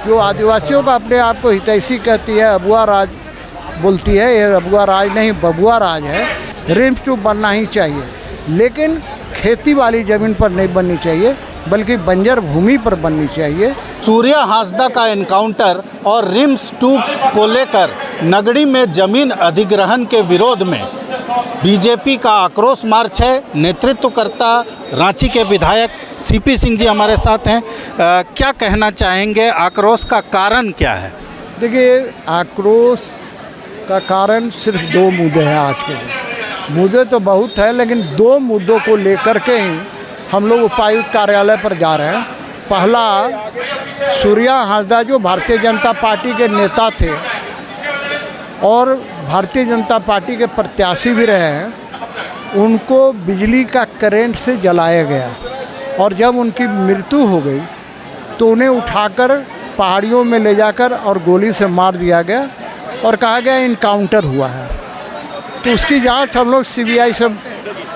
जो आदिवासियों का अपने आप को हितैषी कहती है, अबुआ राज बोलती है, ये अबुआ राज नहीं बबुआ राज है। रिम्स 2 बनना ही चाहिए, लेकिन खेती वाली ज़मीन पर नहीं बननी चाहिए, बल्कि बंजर भूमि पर बननी चाहिए। सूर्या हांसदा का एनकाउंटर और रिम्स 2 को लेकर नगड़ी में जमीन अधिग्रहण के विरोध में बीजेपी का आक्रोश मार्च है। नेतृत्वकर्ता रांची के विधायक सीपी सिंह जी हमारे साथ हैं। क्या कहना चाहेंगे, आक्रोश का कारण क्या है? देखिए, आक्रोश का कारण सिर्फ 2 मुद्दे हैं आज के लिए। मुद्दे तो बहुत है, लेकिन 2 मुद्दों को लेकर के ही हम लोग उपायुक्त कार्यालय पर जा रहे हैं। पहला, सूर्या हांसदा जो भारतीय जनता पार्टी के नेता थे और भारतीय जनता पार्टी के प्रत्याशी भी रहे हैं, उनको बिजली का करंट से जलाया गया और जब उनकी मृत्यु हो गई तो उन्हें उठाकर पहाड़ियों में ले जाकर और गोली से मार दिया गया और कहा गया इनकाउंटर हुआ है। तो उसकी जांच हम लोग सीबीआई से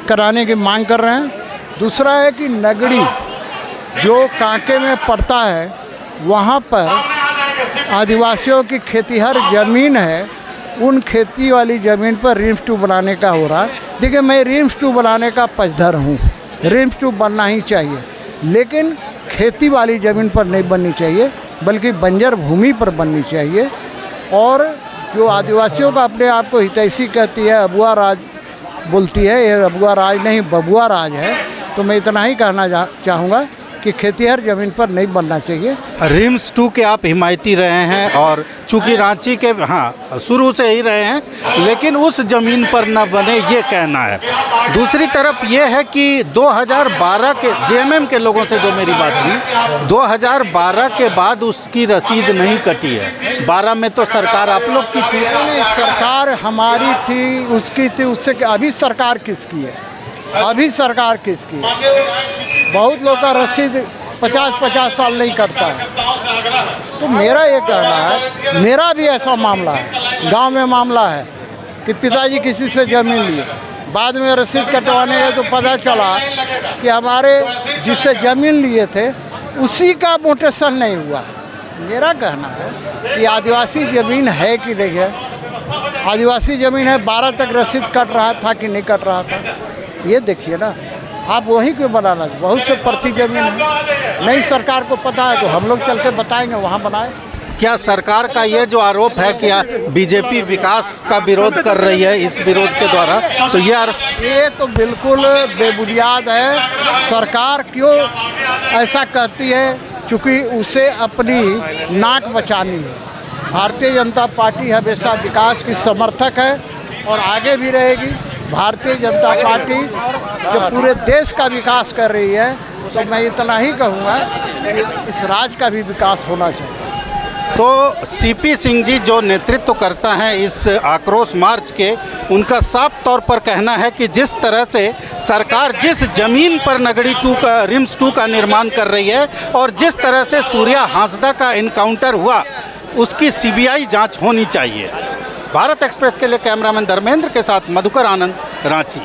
कराने की मांग कर रहे हैं। दूसरा है कि नगड़ी जो कांके में पड़ता है, वहाँ पर आदिवासियों की खेतीहर ज़मीन है, उन खेती वाली ज़मीन पर रिम्स 2 बनाने का हो रहा है। देखिए, मैं रिम्स 2 बनाने का पक्षधर हूँ, रिम्स 2 बनना ही चाहिए, लेकिन खेती वाली ज़मीन पर नहीं बननी चाहिए, बल्कि बंजर भूमि पर बननी चाहिए। और जो आदिवासियों का अपने आप को हितैषी कहती है, अबुआ राज बोलती है, ये अबुआ राज नहीं बबुआ राज है। तो मैं इतना ही कहना चाहूँगा कि खेतीहर ज़मीन पर नहीं बनना चाहिए। रिम्स 2 के आप हिमायती रहे हैं और चूँकि रांची के शुरू से ही रहे हैं, लेकिन उस ज़मीन पर न बने ये कहना है। दूसरी तरफ ये है कि 2012 के जेएमएम के लोगों से जो मेरी बात हुई, 2012 के बाद उसकी रसीद नहीं कटी है। 12 में तो सरकार आप लोग की थी। नहीं, सरकार हमारी थी, उसकी थी, उससे अभी सरकार किसकी है? अभी सरकार किसकी है? बहुत लोग का रसीद 50-50 साल नहीं कटता है। तो मेरा ये कहना है, मेरा भी ऐसा मामला है, गांव में मामला है कि पिताजी किसी से ज़मीन लिए, बाद में रसीद कटवाने गए तो पता चला कि हमारे जिससे ज़मीन लिए थे उसी का मोटेशन नहीं हुआ। मेरा कहना है कि आदिवासी ज़मीन है कि नहीं है, आदिवासी ज़मीन है, 12 तक रसीद कट रहा था कि नहीं कट रहा था, ये देखिए ना। आप वहीं क्यों बनाना? बहुत से प्रति ज़मीन है, नहीं सरकार को पता है तो हम लोग चल के बताएंगे, वहाँ बनाए। क्या सरकार का ये जो आरोप है कि बीजेपी विकास का विरोध कर रही है, इस विरोध के द्वारा, तो ये तो बिल्कुल बेबुनियाद है। सरकार क्यों ऐसा कहती है? चूँकि उसे अपनी नाक बचानी है। भारतीय जनता पार्टी हमेशा विकास की समर्थक है और आगे भी रहेगी। भारतीय जनता पार्टी जो पूरे देश का विकास कर रही है, तो मैं इतना ही कहूँगा कि इस राज्य का भी विकास होना चाहिए। तो सीपी सिंह जी जो नेतृत्व करता है इस आक्रोश मार्च के, उनका साफ तौर पर कहना है कि जिस तरह से सरकार जिस जमीन पर नगड़ी 2 का रिम्स 2 का निर्माण कर रही है और जिस तरह से सूर्या हांसदा का इनकाउंटर हुआ, उसकी सीबीआई जांच होनी चाहिए। भारत एक्सप्रेस के लिए कैमरामैन धर्मेंद्र के साथ मधुकर आनंद, रांची।